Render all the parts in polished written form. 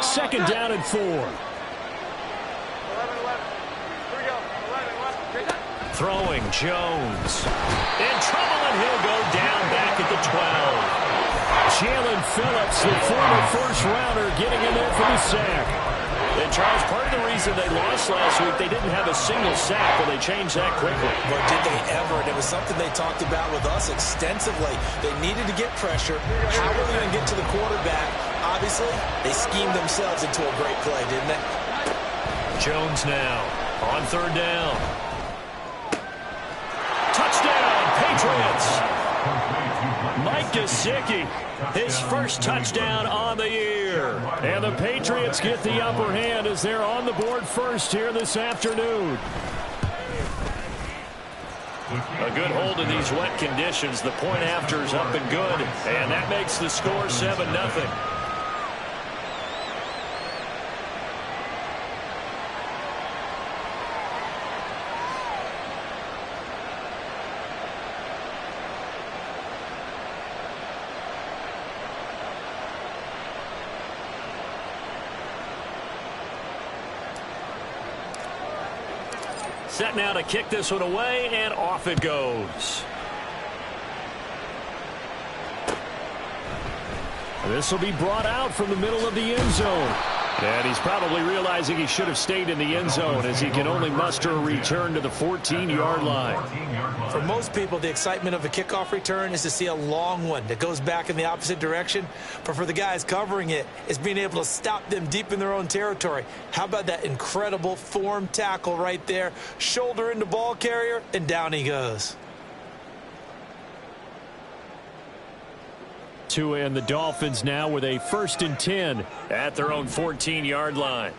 Second down and 4. Throwing, Jones. In trouble, and he'll go down back at the 12. Jalen Phillips, the former first-rounder, getting in there for the sack. And, Charles, part of the reason they lost last week, they didn't have a single sack, but they changed that quickly. But did they ever? And it was something they talked about with us extensively. They needed to get pressure. How were they going to get to the quarterback? Obviously, they schemed themselves into a great play, didn't they? Jones now on third down. Touchdown, Patriots! Mike Gesicki, his first touchdown on the year. And the Patriots get the upper hand as they're on the board first here this afternoon. A good hold in these wet conditions. The point after is up and good. And that makes the score 7-0. Set now to kick this one away, and off it goes. This will be brought out from the middle of the end zone. And he's probably realizing he should have stayed in the end zone as he can only muster a return to the 14-yard line. For most people, the excitement of a kickoff return is to see a long one that goes back in the opposite direction. But for the guys covering it, it's being able to stop them deep in their own territory. How about that incredible form tackle right there? Shoulder into ball carrier, and down he goes. Tua and the Dolphins now with a 1st and 10 at their own 14-yard line.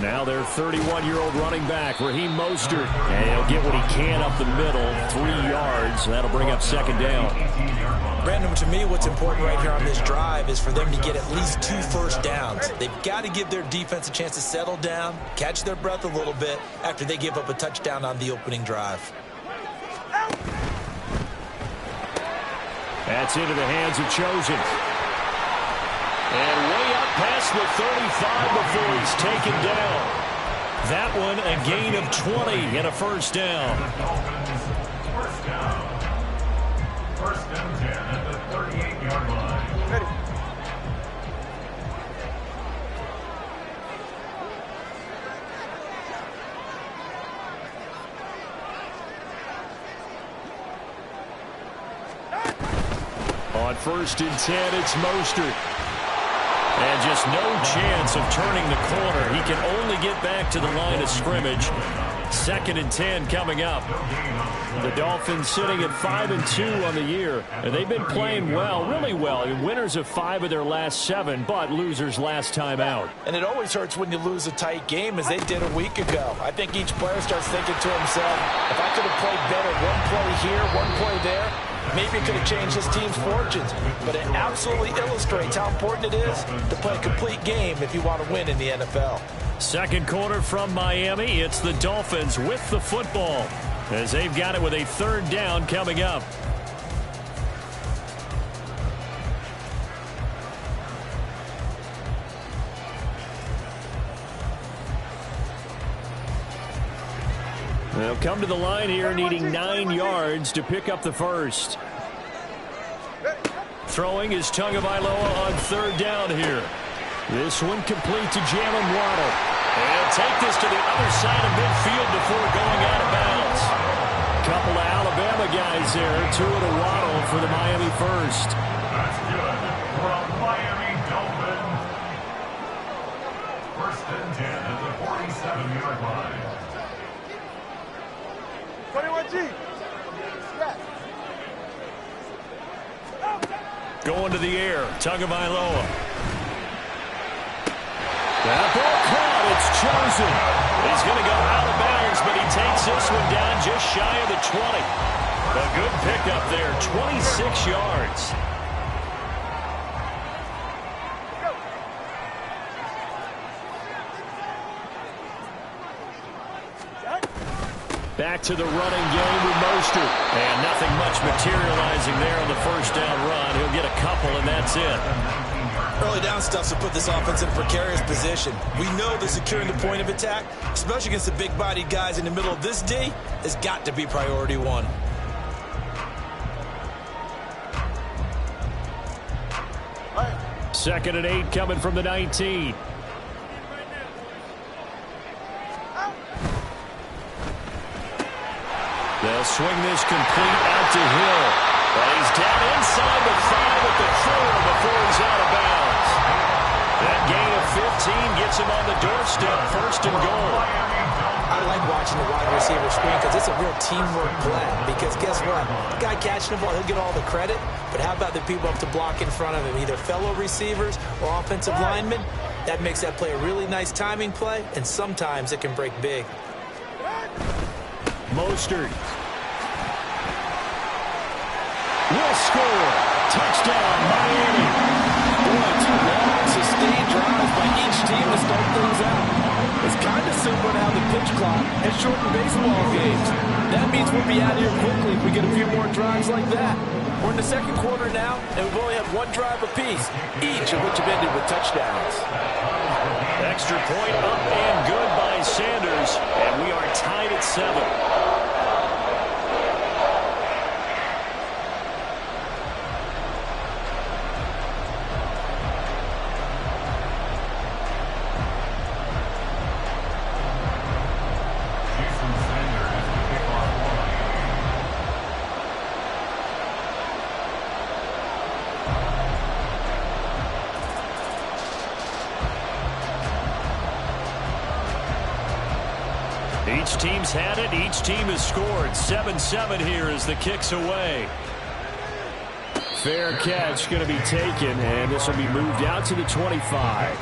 Now their 31-year-old running back, Raheem Mostert. And he'll get what he can up the middle, 3 yards. That'll bring up second down. Brandon, to me, what's important right here on this drive is for them to get at least 2 first downs. They've got to give their defense a chance to settle down, catch their breath a little bit after they give up a touchdown on the opening drive. That's into the hands of Chosen. And way up past the 35 before he's taken down. That one a gain of 20 and a first down. First down. 1st and 10 at the 38-yard line. Ready. On 1st and 10, it's Mostert. And just no chance of turning the corner. He can only get back to the line of scrimmage. 2nd and 10 coming up. The Dolphins sitting at 5-2 on the year. And they've been playing well, really well. And winners of 5 of their last 7, but losers last time out. And it always hurts when you lose a tight game, as they did a week ago. I think each player starts thinking to himself, if I could have played better one play here, one play there, maybe it could have changed his team's fortunes. But it absolutely illustrates how important it is to play a complete game if you want to win in the NFL. Second quarter from Miami. It's the Dolphins with the football as they've got it with a 3rd down coming up. They'll come to the line here needing 9 yards to pick up the first. Throwing is Tagovailoa on 3rd down here. This one complete to Jalen Waddle. And take this to the other side of midfield before going out of bounds. Couple of Alabama guys there. Tua to Waddle for the Miami first. That's good from Miami Dolphins. 1st and 10 at the 47-yard line. 21G. Going to the air. Tagovailoa. That ball caught. It's Chosen. He's going to go out of bounds, but he takes this one down just shy of the 20. A good pickup there. 26 yards. back to the running game with Mostert. And nothing much materializing there on the first down run. He'll get a couple, and that's it. Early down stuff to put this offense in a precarious position. We know that securing the point of attack, especially against the big-bodied guys in the middle of this D, has got to be priority one. Second and 8 coming from the 19. They'll swing this complete out to Hill. But he's down inside the 5 at the 4 before he's out of bounds. That gain of 15 gets him on the doorstep, first and goal. I like watching the wide receiver screen because it's a real teamwork play. Because guess what? The guy catching the ball, he'll get all the credit. But how about the people up to block in front of him, either fellow receivers or offensive linemen? That makes that play a really nice timing play, and sometimes it can break big. Mostert will score. Touchdown, Miami. Boy, 2 long, sustained drives by each team to start things out. It's kind of similar to how the pitch clock has shortened baseball games. That means we'll be out of here quickly if we get a few more drives like that. We're in the second quarter now, and we've only had 1 drive apiece, each of which have ended with touchdowns. Extra point up and good by Sanders, and we are tied at 7. Each team's had it. Each team has scored. 7-7 here as the kick's away. Fair catch going to be taken, and this will be moved out to the 25.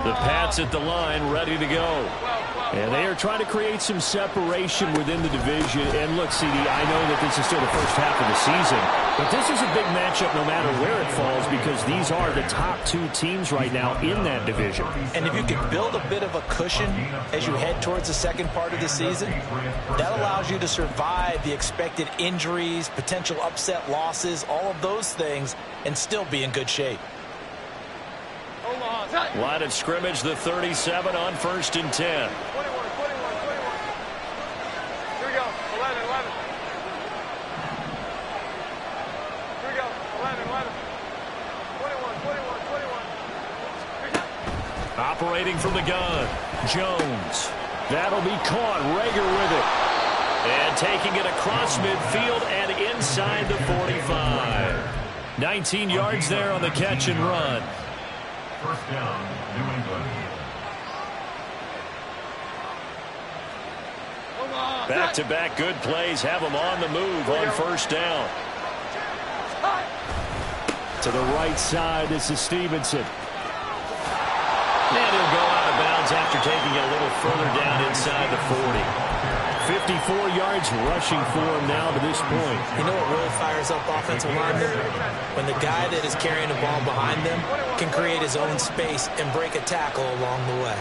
The Pats at the line, ready to go. And they are trying to create some separation within the division. And look, CD, I know that this is still the first half of the season, but this is a big matchup no matter where it falls because these are the top 2 teams right now in that division. And if you can build a bit of a cushion as you head towards the second part of the season, that allows you to survive the expected injuries, potential upset losses, all of those things, and still be in good shape. Line of scrimmage, the 37 on 1st and 10. 21. Here we go. 11. Here we go. 11. 21. Operating from the gun, Jones. That'll be caught. Rager with it. And taking it across midfield and inside the 45. 19 yards there on the catch and run. First down, New England. Back-to-back good plays have them on the move on first down. To the right side, this is Stevenson. And he'll go out of bounds after taking it a little further down inside the 40. 54 yards rushing for him now to this point. You know what really fires up offensive linemen? When the guy that is carrying the ball behind them can create his own space and break a tackle along the way.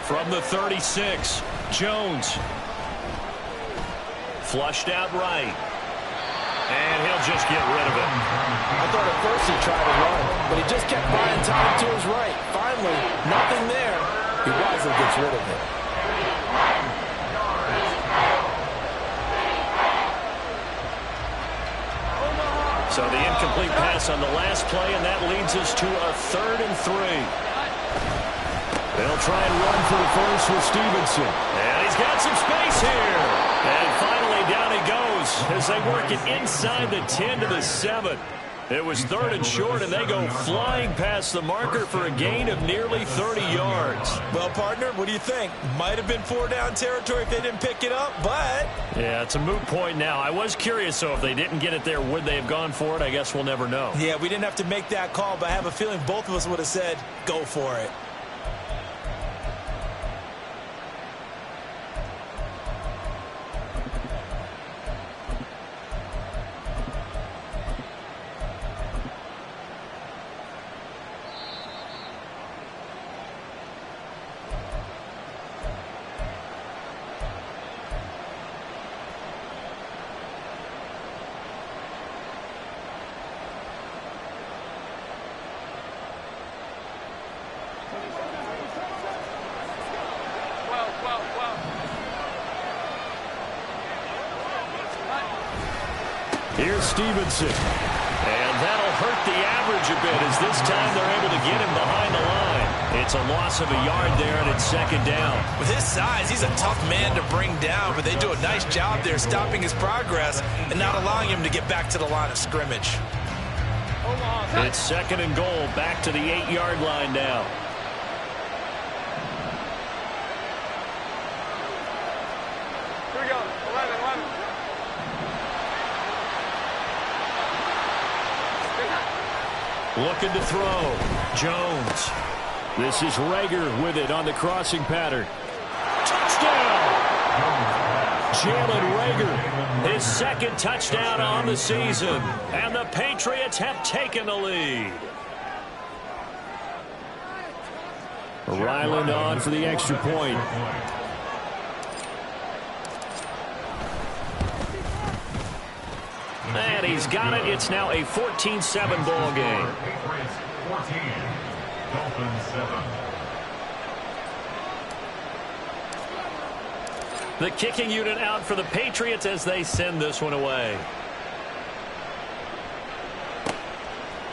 From the 36, Jones. Flushed out right. And he'll just get rid of it. I thought at first he tried to run, but he just kept buying time to his right. Finally, nothing there. He wisely gets rid of it. So the incomplete pass on the last play, and that leads us to a 3rd and 3. They'll try and run for the first with Stevenson. And he's got some space here. And finally down he goes as they work it inside the 10 to the 7. It was 3rd and short, and they go flying past the marker for a gain of nearly 30 yards. Well, partner, what do you think? Might have been 4-down territory if they didn't pick it up, but... Yeah, it's a moot point now. I was curious, so if they didn't get it there, would they have gone for it? I guess we'll never know. Yeah, we didn't have to make that call, but I have a feeling both of us would have said, go for it. Here's Stevenson. And that'll hurt the average a bit as this time they're able to get him behind the line. It's a loss of a yard there, and it's 2nd down. With his size, he's a tough man to bring down, but they do a nice job there stopping his progress and not allowing him to get back to the line of scrimmage. It's 2nd and goal, back to the 8-yard line now. Here we go. 11. Looking to throw. Jones. This is Rager with it on the crossing pattern. Touchdown! Jalen Rager, his 2nd touchdown on the season. And the Patriots have taken the lead. Ryland on for the extra point. And he's got it. It's now a 14-7 ball game. Patriots 14, Dolphins 7. The kicking unit out for the Patriots as they send this one away.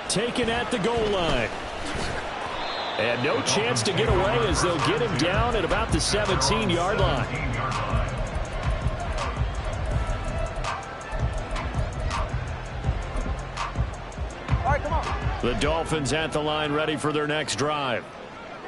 Taken at the goal line. And no chance to get away as they'll get him down at about the 17-yard line. The Dolphins at the line ready for their next drive.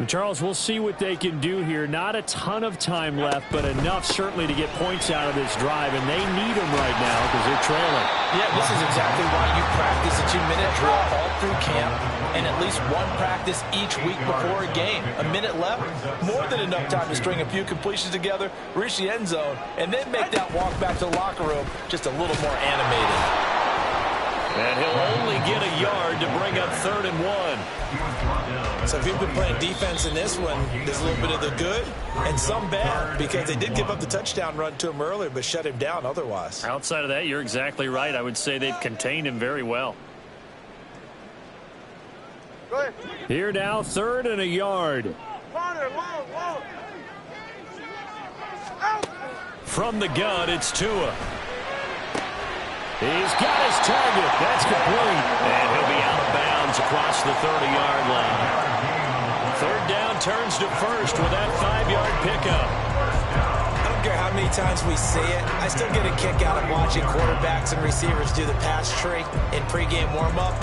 And Charles, we'll see what they can do here. Not a ton of time left, but enough certainly to get points out of this drive, and they need them right now because they're trailing. Yeah, this is exactly why you practice a 2-minute drill all through camp and at least one practice each week before a game. A minute left, more than enough time to string a few completions together, reach the end zone, and then make that walk back to the locker room just a little more animated. And he'll only get a yard to bring up 3rd and 1. So if you've been playing defense in this one, there's a little bit of the good and some bad because they did give up the touchdown run to him earlier but shut him down otherwise. Outside of that, you're exactly right. I would say they've contained him very well. Go ahead. Here now, 3rd and a yard. Long. From the gun, it's Tua. He's got his target. That's complete. And he'll be out of bounds across the 30-yard line. 3rd down turns to 1st with that 5-yard pickup. I don't care how many times we see it. I still get a kick out of watching quarterbacks and receivers do the pass tree in pregame warm-up.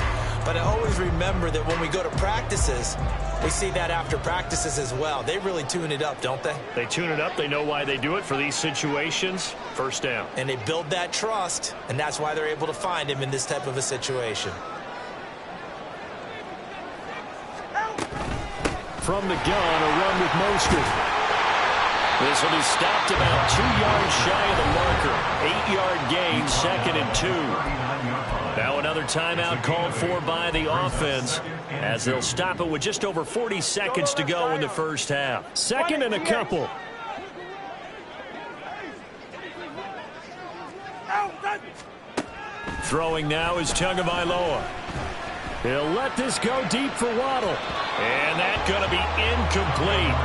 But I always remember that when we go to practices, we see that after practices as well. They really tune it up, don't they? They tune it up. They know why they do it for these situations. 1st down. And they build that trust, and that's why they're able to find him in this type of a situation. From the gun, a run with Mostert. This will be stopped about 2 yards shy of the marker. 8-yard gain, 2nd and 2. Now another timeout called for by the offense as they'll stop it with just over 40 seconds to go in the 1st half. 2nd and a couple. Throwing now is Tagovailoa. He'll let this go deep for Waddle. And that's going to be incomplete.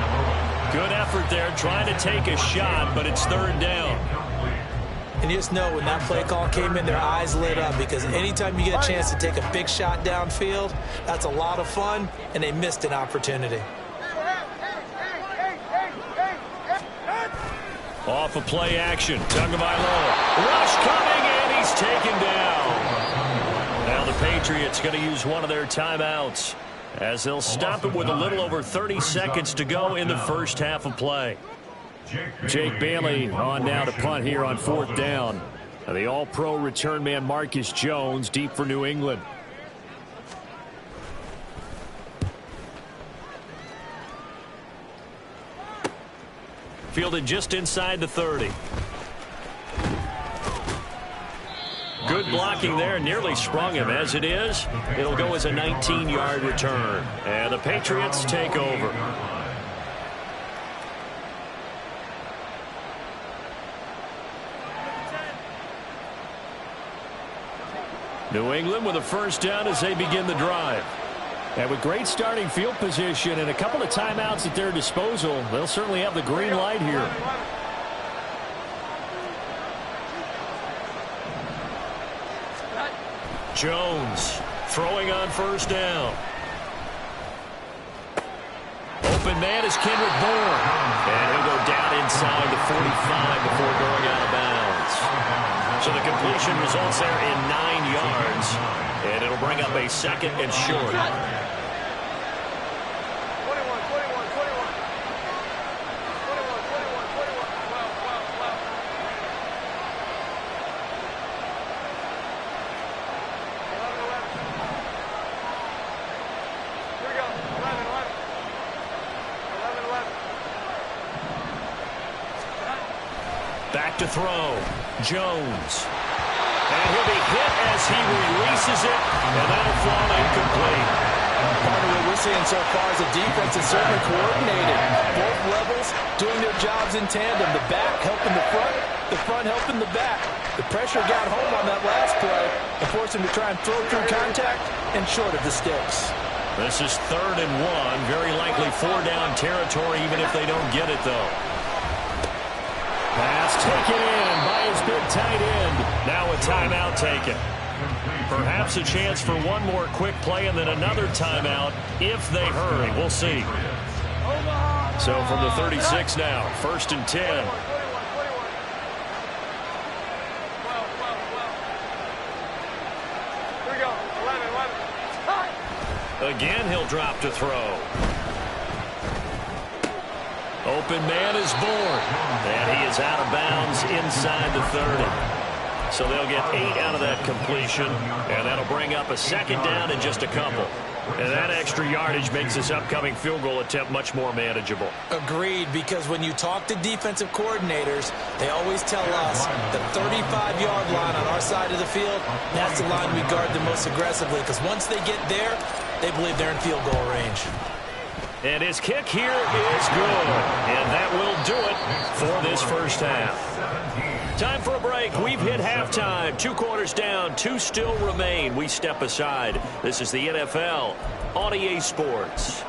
Good effort there trying to take a shot, but it's 3rd down. And you just know when that play call came in, their eyes lit up because anytime you get a chance to take a big shot downfield, that's a lot of fun, and they missed an opportunity. Off of play action, Tagovailoa. Rush coming, and he's taken down. Now the Patriots Patriots going to use one of their timeouts as they'll stop it with a little over 30 seconds to go in the first half of play. Jake Bailey on now to punt here on 4th down. The all-pro return man Marcus Jones deep for New England. Fielded just inside the 30. Good blocking there, nearly sprung him. As it is, it'll go as a 19-yard return. And the Patriots take over. New England with a first down as they begin the drive. And with great starting field position and a couple of timeouts at their disposal, they'll certainly have the green light here. Jones throwing on first down. Open man is Kendrick Bourne. And he'll go down inside the 45 before going out of bounds. So the completion results there in 9 yards. And it'll bring up a second and short. 11. Back to throw. Jones. And he'll be hit as he releases it, and that'll fall incomplete. Part of what we're seeing so far is the defense is certainly coordinated. Both levels doing their jobs in tandem. The back helping the front helping the back. The pressure got home on that last play and forced him to try and throw through contact and short of the sticks. This is 3rd and 1. Very likely 4-down territory, even if they don't get it, though. Pass taken in by his big tight end. Now a timeout taken. Perhaps a chance for one more quick play and then another timeout if they hurry. We'll see. So from the 36 now, 1st and 10. Here we go. 11. Again, he'll drop to throw. Open man is Bourne. And he is out of bounds inside the 30. So they'll get 8 out of that completion, and that'll bring up a second down in just a couple. And that extra yardage makes this upcoming field goal attempt much more manageable. Agreed, because when you talk to defensive coordinators, they always tell us the 35-yard line on our side of the field, that's the line we guard the most aggressively, because once they get there, they believe they're in field goal range. And his kick here is good. And that will do it for this first half. Time for a break. We've hit halftime. 2 quarters down. 2 still remain. We step aside. This is the NFL on EA Sports.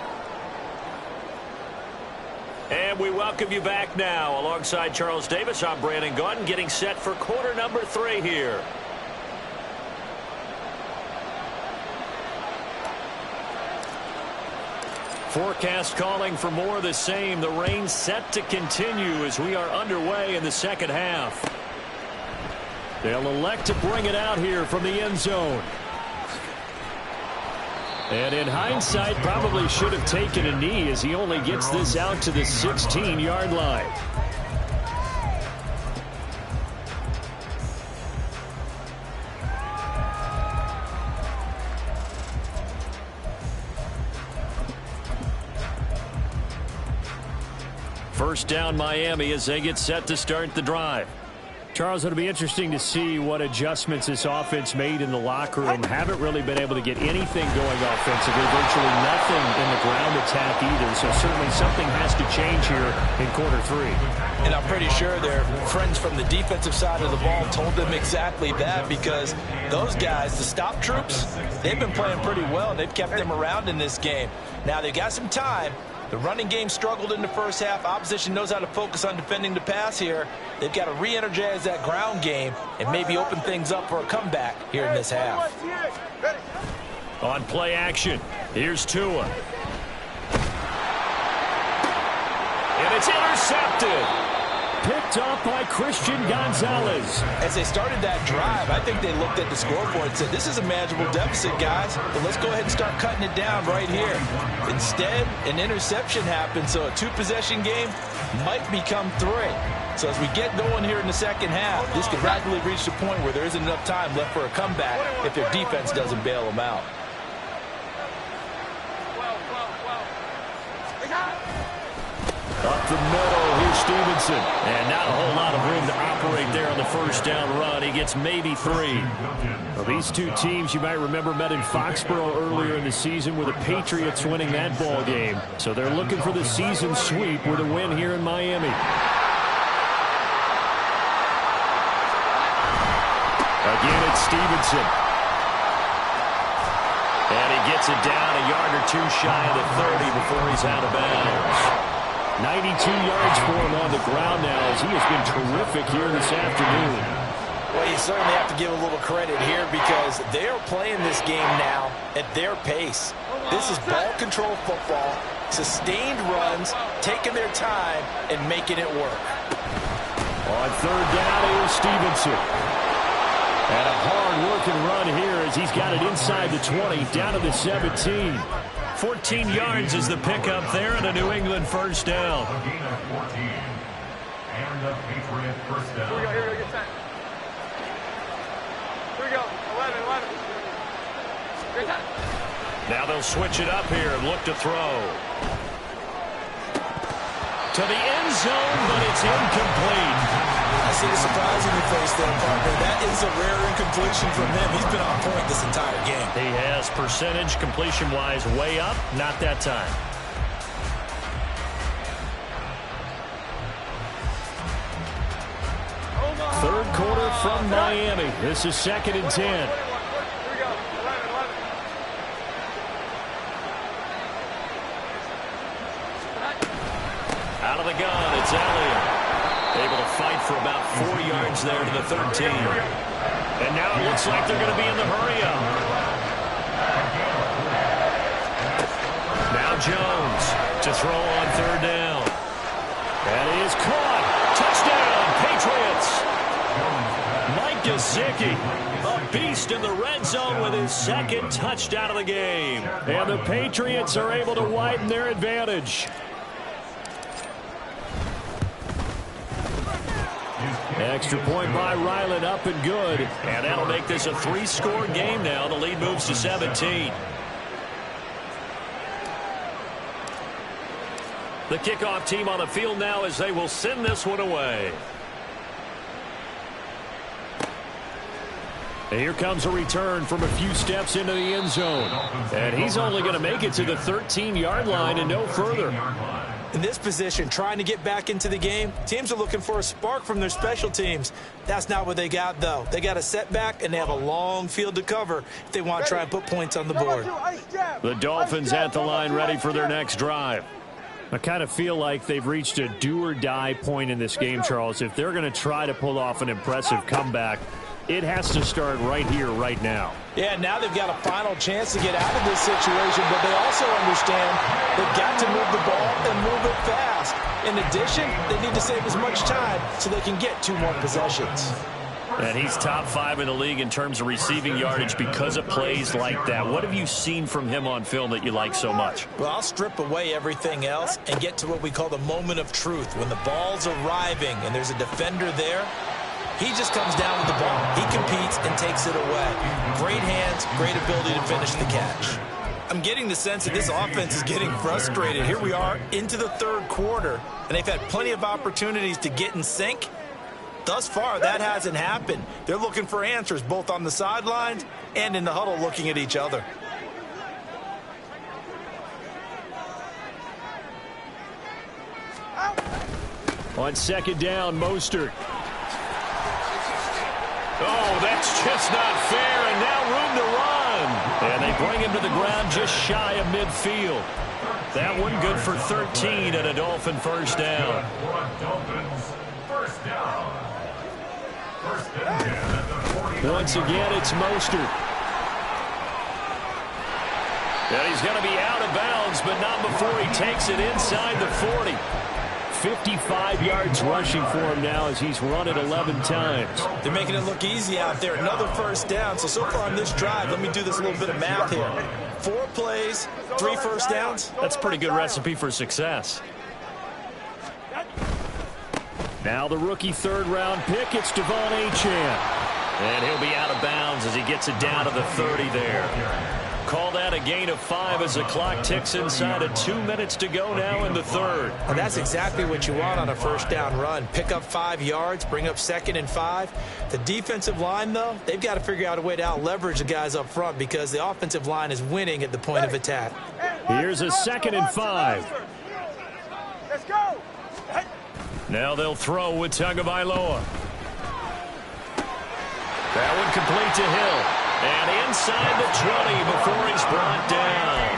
And we welcome you back now. Alongside Charles Davis, I'm Brandon Gaudin, getting set for quarter number 3 here. Forecast calling for more of the same. The rain set to continue as we are underway in the second half. They'll elect to bring it out here from the end zone. And in hindsight, probably should have taken a knee as he only gets this out to the 16-yard line. First down Miami as they get set to start the drive. Charles, it'll be interesting to see what adjustments this offense made in the locker room. Haven't really been able to get anything going offensively. Virtually nothing in the ground attack either. So certainly something has to change here in quarter 3. And I'm pretty sure their friends from the defensive side of the ball told them exactly that, because those guys, the stop troops, they've been playing pretty well. They've kept them around in this game. Now they've got some time. The running game struggled in the first half. Opposition knows how to focus on defending the pass here. They've got to re-energize that ground game and maybe open things up for a comeback here in this half. On play action, here's Tua. And it's intercepted. picked off by Christian Gonzalez. As they started that drive, I think they looked at the scoreboard and said, this is a manageable deficit, guys, but let's go ahead and start cutting it down right here. Instead, an interception happened, so a two-possession game might become three. So as we get going here in the second half, this could rapidly reach the point where there isn't enough time left for a comeback if their defense doesn't bail them out. Up the middle, here's Stevenson. And not a whole lot of room to operate there on the first down run. He gets maybe 3. Well, these two teams, you might remember, met in Foxborough earlier in the season with the Patriots winning that ball game. So they're looking for the season sweep with a win here in Miami. Again, it's Stevenson. And he gets it down a yard or two shy of the 30 before he's out of bounds. 92 yards for him on the ground now as he has been terrific here this afternoon. Well, you certainly have to give a little credit here because they're playing this game now at their pace. This is ball control football, sustained runs, taking their time, and making it work. On third down, here's Stevenson. And a hard-working run here as he's got it inside the 20, down to the 17. 14 yards is the pickup there and a New England first down. A gain of 14. And a Patriot first down. Here we go, get set. Here we go, 11. Get set. Now they'll switch it up here and look to throw. To the end zone, but it's incomplete. I see the surprise in your face there, partner. That is a rare incompletion from him. He's been on point this entire game. He has percentage completion-wise way up, not that time. Third quarter from Miami. This is 2nd and 10. Here we go, 11. Out of the gun, it's Elliott. Able to fight for about 4 yards there to the 13. And now it looks like they're going to be in the hurry-up. Now Jones to throw on third down. That is caught. Touchdown, Patriots. Mike Gesicki, a beast in the red zone with his second touchdown of the game. And the Patriots are able to widen their advantage. Extra point by Ryland, up and good. And that'll make this a 3-score game now. The lead moves to 17. The kickoff team on the field now as they will send this one away. And here comes a return from a few steps into the end zone. And he's only going to make it to the 13-yard line and no further. In this position, trying to get back into the game, teams are looking for a spark from their special teams. That's not what they got, though. They got a setback, and they have a long field to cover if they want to try and put points on the board. The Dolphins at the line ready for their next drive. I kind of feel like they've reached a do-or-die point in this game, Charles. If they're going to try to pull off an impressive comeback, it has to start right here, right now. Yeah, now they've got a final chance to get out of this situation, but they also understand they've got to move the ball and move it fast. In addition, they need to save as much time so they can get 2 more possessions. And he's top 5 in the league in terms of receiving yardage because of plays like that. What have you seen from him on film that you like so much? Well, I'll strip away everything else and get to what we call the moment of truth. When the ball's arriving and there's a defender there, he just comes down with the ball. He competes and takes it away. Great hands, great ability to finish the catch. I'm getting the sense that this offense is getting frustrated. Here we are into the third quarter, and they've had plenty of opportunities to get in sync. Thus far, that hasn't happened. They're looking for answers both on the sidelines and in the huddle looking at each other. On second down, Mostert. Oh, that's just not fair, and now room to run. And they bring him to the ground just shy of midfield. That one good for 13 and a Dolphin first down. Once again, it's Mostert. And he's going to be out of bounds, but not before he takes it inside the 40. 55 yards rushing for him now as he's run it 11 times. They're making it look easy out there. Another first down. So far on this drive, let me do this little bit of math here. 4 plays, 3 first downs. That's a pretty good recipe for success. Now the rookie third-round pick, it's Devon Achane. And he'll be out of bounds as he gets it down to the 30 there. Call that a gain of 5 as the clock ticks inside of 2 minutes to go now in the third. Well, that's exactly what you want on a first down run. Pick up 5 yards, bring up 2nd and 5. The defensive line, though, they've got to figure out a way to out-leverage the guys up front because the offensive line is winning at the point of attack. Here's a 2nd and 5. Let's go. Now they'll throw with Tagovailoa. That one complete to Hill. And inside the 20 before he's brought down.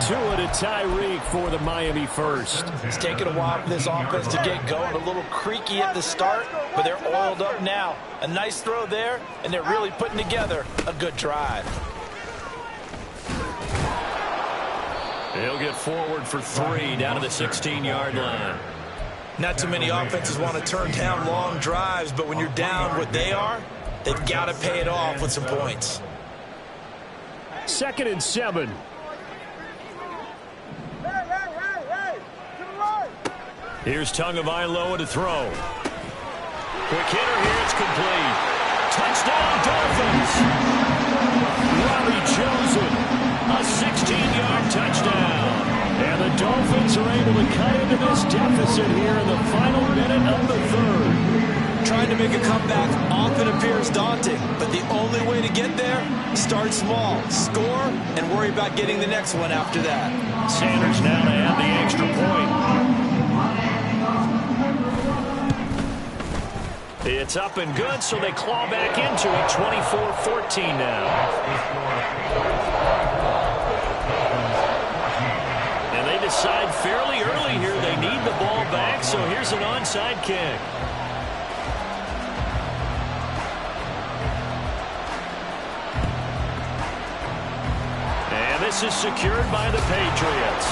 Tua to Tyreek for the Miami first. It's taken a while for this offense to get going. A little creaky at the start, but they're oiled up now. A nice throw there, and they're really putting together a good drive. He'll get forward for 3 down to the 16-yard line. Not too many offenses want to turn down long drives, but when you're down what they are, they've got to pay it off with some points. 2nd and 7. Here's Tagovailoa to throw. Quick hitter here, it's complete. Touchdown, Dolphins! Robbie Chosen, a 16-yard touchdown. And the Dolphins are able to cut into this deficit here in the final minute of the third. Trying to make a comeback often appears daunting, but the only way to get there, start small, score, and worry about getting the next one after that. Sanders now to add the extra point. It's up and good, so they claw back into it, 24-14 now. And they decide fairly early here they need the ball back, so here's an onside kick. And this is secured by the Patriots.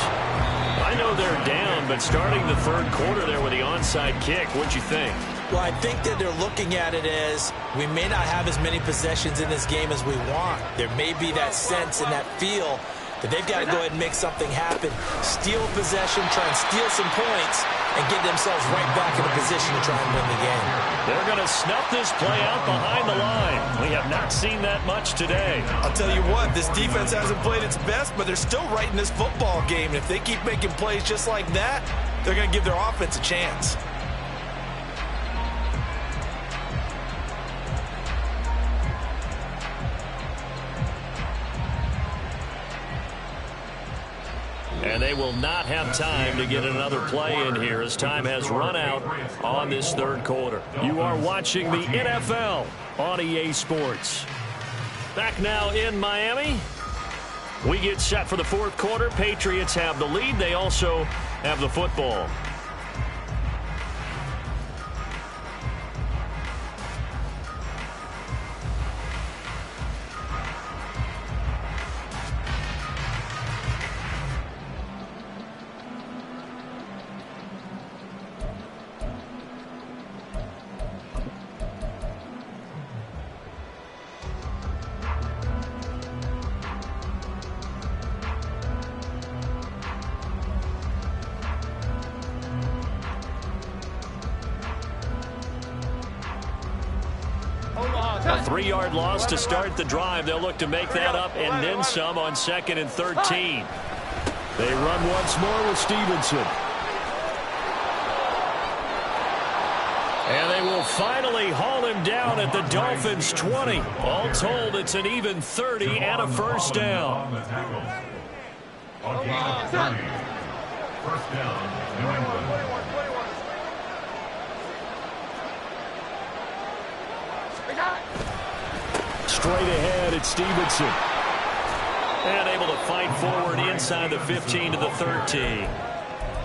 I know they're down, but starting the third quarter there with the onside kick, what'd you think? Well, I think that they're looking at it as we may not have as many possessions in this game as we want. There may be that sense and that feel that they've got to go ahead and make something happen. Steal possession, try and steal some points, and get themselves right back in a position to try and win the game. They're going to snuff this play out behind the line. We have not seen that much today. I'll tell you what, this defense hasn't played its best, but they're still right in this football game. And if they keep making plays just like that, they're going to give their offense a chance. And they will not have time to get another play in here as time has run out on this third quarter. You are watching the NFL on EA Sports. Back now in Miami. We get set for the fourth quarter. Patriots have the lead. They also have the football. A 3-yard loss to start the drive. They'll look to make that up and then some on 2nd and 13. They run once more with Stevenson. And they will finally haul him down at the Dolphins 20. All told, it's an even 30 and a first down. First down, New England. Straight ahead, it's Stevenson. And able to fight forward inside the 15 to the 13.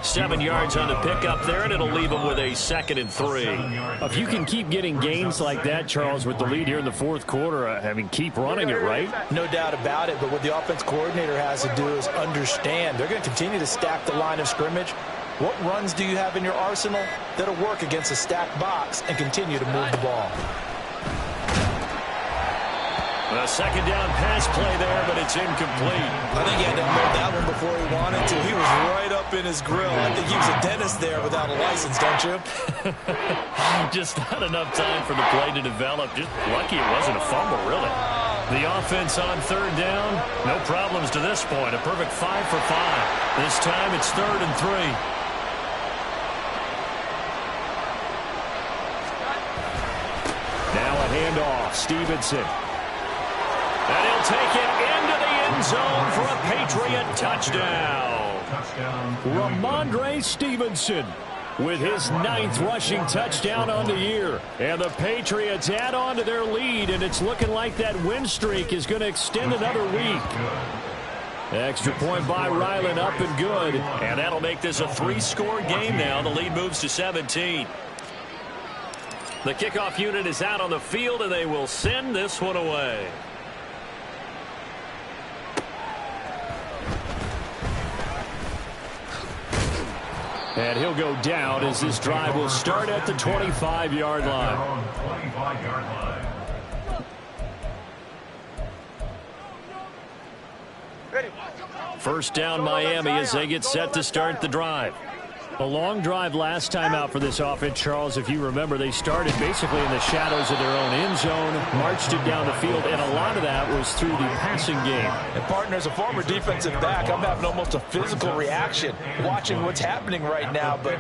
7 yards on the pickup there, and it'll leave him with a 2nd and 3. If you can keep getting gains like that, Charles, with the lead here in the fourth quarter, I mean, keep running it, right? No doubt about it, but what the offense coordinator has to do is understand they're going to continue to stack the line of scrimmage. What runs do you have in your arsenal that'll work against a stacked box and continue to move the ball? A second down pass play there, but it's incomplete. I think he had to unload that one before he wanted to. He was right up in his grill. I think he was a dentist there without a license, don't you? Just not enough time for the play to develop. Just lucky it wasn't a fumble, really. The offense on third down, no problems to this point. A perfect 5 for 5. This time it's 3rd and 3. Now a handoff. Stevenson. And he'll take it into the end zone for a Patriot touchdown. Ramondre Stevenson with his 9th rushing touchdown on the year. And the Patriots add on to their lead, and it's looking like that win streak is going to extend another week. Extra point by Ryland, up and good. And that'll make this a 3-score game now. The lead moves to 17. The kickoff unit is out on the field, and they will send this one away. And he'll go down as this drive will start at the 25-yard line. First down Miami as they get set to start the drive. A long drive last time out for this offense, Charles. If you remember, they started basically in the shadows of their own end zone, marched it down the field, and a lot of that was through the passing game. And, partner, as a former defensive back, I'm having almost a physical reaction watching what's happening right now. But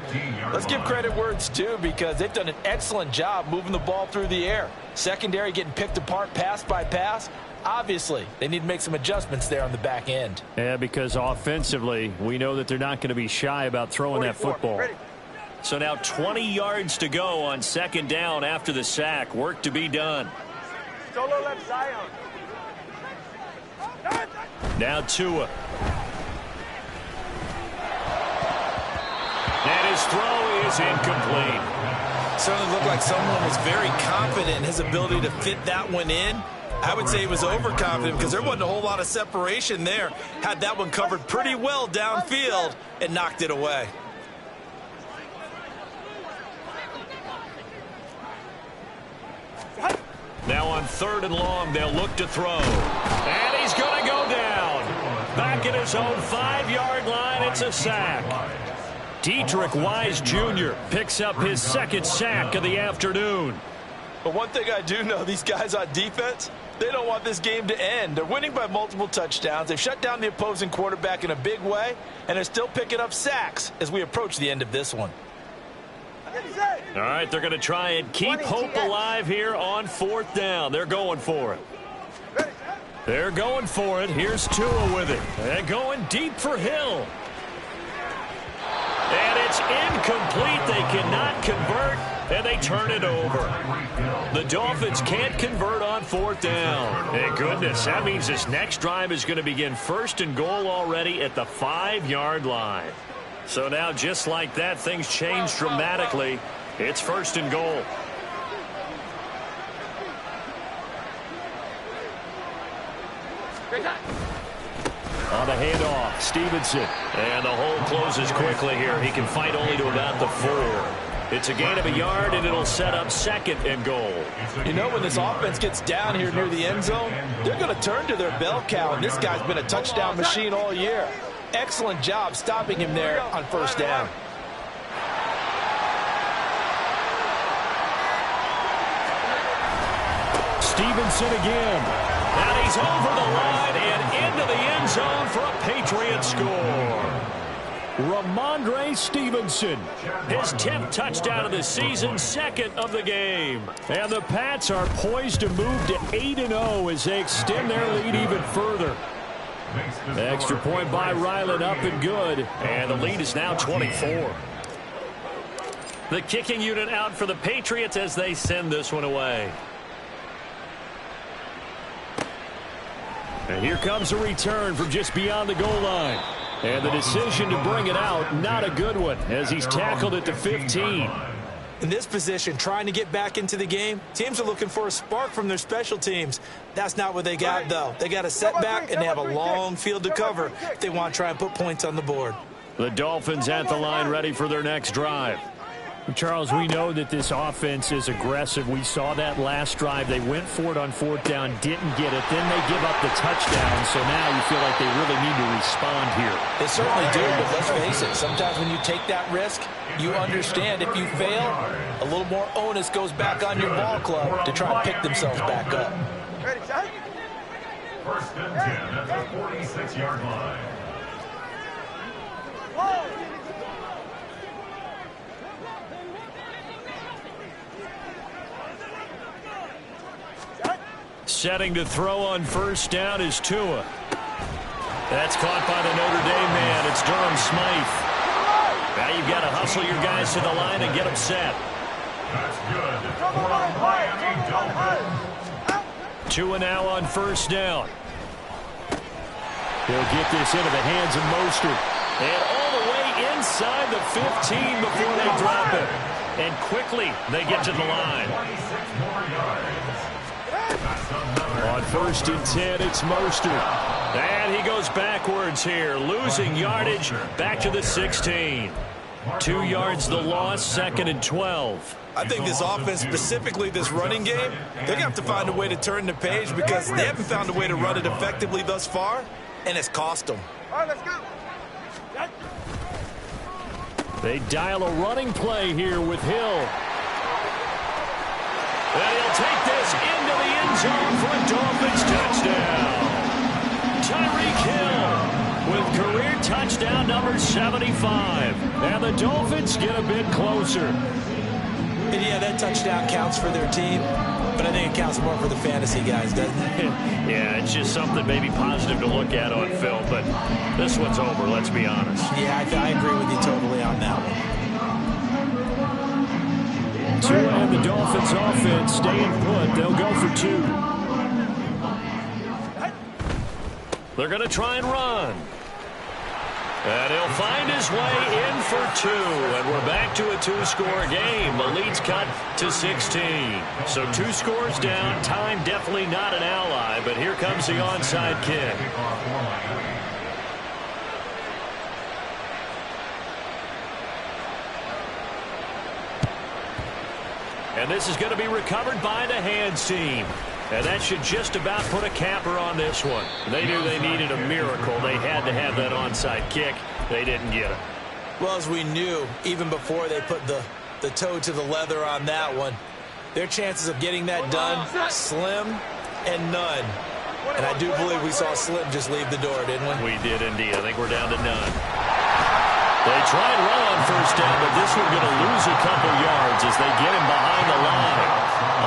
let's give credit where it's due, because they've done an excellent job moving the ball through the air. Secondary getting picked apart pass by pass. Obviously, they need to make some adjustments there on the back end. Yeah, because offensively, we know that they're not going to be shy about throwing that football. Ready. So now 20 yards to go on second down after the sack. Work to be done. Solo left Zion. Now Tua. And his throw is incomplete. Certainly looked like someone was very confident in his ability to fit that one in. I would say he was overconfident because there wasn't a whole lot of separation there. Had that one covered pretty well downfield and knocked it away. Now on 3rd and long, they'll look to throw. And he's going to go down. Back at his own 5-yard line, it's a sack. Dietrich Wise Jr. picks up his 2nd sack of the afternoon. But one thing I do know, these guys on defense, they don't want this game to end. They're winning by multiple touchdowns. They've shut down the opposing quarterback in a big way, and they're still picking up sacks as we approach the end of this one. All right, they're going to try and keep hope alive here on 4th down. They're going for it. They're going for it. Here's Tua with it. And going deep for Hill. And it's incomplete. They cannot convert, and they turn it over. The Dolphins can't convert on 4th down. Thank goodness. That means this next drive is going to begin 1st and goal already at the 5-yard line. So now, just like that, things change dramatically. It's 1st and goal. On the handoff, Stevenson. And the hole closes quickly here. He can fight only to about the 4. It's a gain of a yard, and it'll set up 2nd and goal. You know, when this offense gets down here near the end zone, they're going to turn to their bell cow, and this guy's been a touchdown machine all year. Excellent job stopping him there on 1st down. Stevenson again. And he's over the line and into the end zone for a Patriot score. Ramondre Stevenson, his 10th touchdown of the season, 2nd of the game. And the Pats are poised to move to 8-0 as they extend their lead even further. Extra point by Ryland, up and good. And the lead is now 24. The kicking unit out for the Patriots as they send this one away. And here comes a return from just beyond the goal line. And the decision to bring it out, not a good one, as he's tackled at the 15. In this position, trying to get back into the game, teams are looking for a spark from their special teams. That's not what they got, though. They got a setback, and they have a long field to cover if they want to try and put points on the board. The Dolphins at the line ready for their next drive. Charles, we know that this offense is aggressive. We saw that last drive. They went for it on fourth down, didn't get it. Then they give up the touchdown. So now you feel like they really need to respond here. They certainly do, but let's face it. Sometimes when you take that risk, you understand if you fail, a little more onus goes back on your ball club to try and pick themselves back up. Ready, son? First and 10 at the 46-yard line. Setting to throw on first down is Tua. That's caught by the Notre Dame man. It's Durham Smythe. Now you've got to hustle your guys to the line and get them set. That's good for the Miami Dolphins. Tua now on first down. He'll get this into the hands of Mostert. And all the way inside the 15 before they drop it. And quickly they get to the line. 26 more yards. On first and 10, it's Mostert. And he goes backwards here, losing yardage back to the 16. 2 yards the loss, second and 12. I think this offense, specifically this running game, they're going to have to find a way to turn the page because they haven't found a way to run it effectively thus far, and it's cost them. All right, let's go. They dial a running play here with Hill. And he'll take this into the end zone for a Dolphins touchdown. Tyreek Hill with career touchdown number 75. And the Dolphins get a bit closer. And yeah, that touchdown counts for their team, but I think it counts more for the fantasy guys, doesn't it? Yeah, it's just something maybe positive to look at on film, but this one's over, let's be honest. Yeah, I agree with you totally on that one. Tua and the Dolphins offense staying put. They'll go for 2. They're going to try and run. And he'll find his way in for 2. And we're back to a 2-score game. The lead's cut to 16. So 2 scores down. Time definitely not an ally. But here comes the onside kick. And this is going to be recovered by the hands team. And that should just about put a capper on this one. They knew they needed a miracle. They had to have that onside kick. They didn't get it. Well, as we knew, even before they put the toe to the leather on that one, their chances of getting that done, slim and none. And I do believe we saw Slim just leave the door, didn't we? We did indeed. I think we're down to none. They try and run on first down, but this one's going to lose a couple yards as they get him behind the line.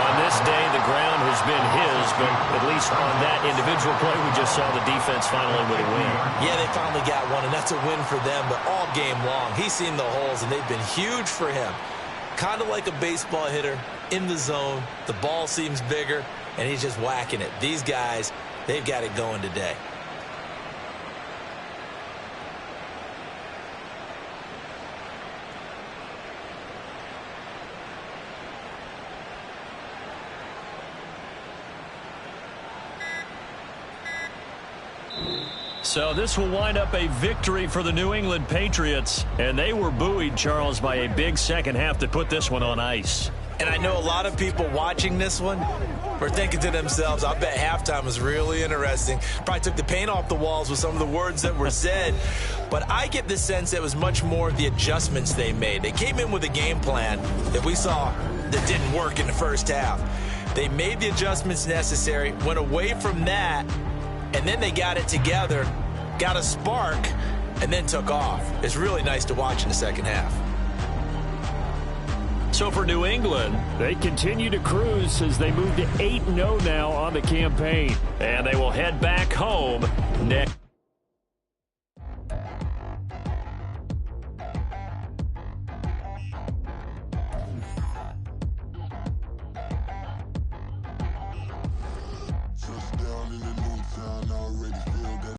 On this day, the ground has been his, but at least on that individual play, we just saw the defense finally with a win. Yeah, they finally got one, and that's a win for them, but all game long, he's seen the holes, and they've been huge for him. Kind of like a baseball hitter in the zone. The ball seems bigger, and he's just whacking it. These guys, they've got it going today. So this will wind up a victory for the New England Patriots. And they were buoyed, Charles, by a big second half to put this one on ice. And I know a lot of people watching this one were thinking to themselves, I bet halftime was really interesting. Probably took the paint off the walls with some of the words that were said. But I get the sense it was much more the adjustments they made. They came in with a game plan that we saw that didn't work in the first half. They made the adjustments necessary, went away from that, and then they got it together, got a spark, and then took off. It's really nice to watch in the second half. So for New England, they continue to cruise as they move to 8-0 now on the campaign. And they will head back home next.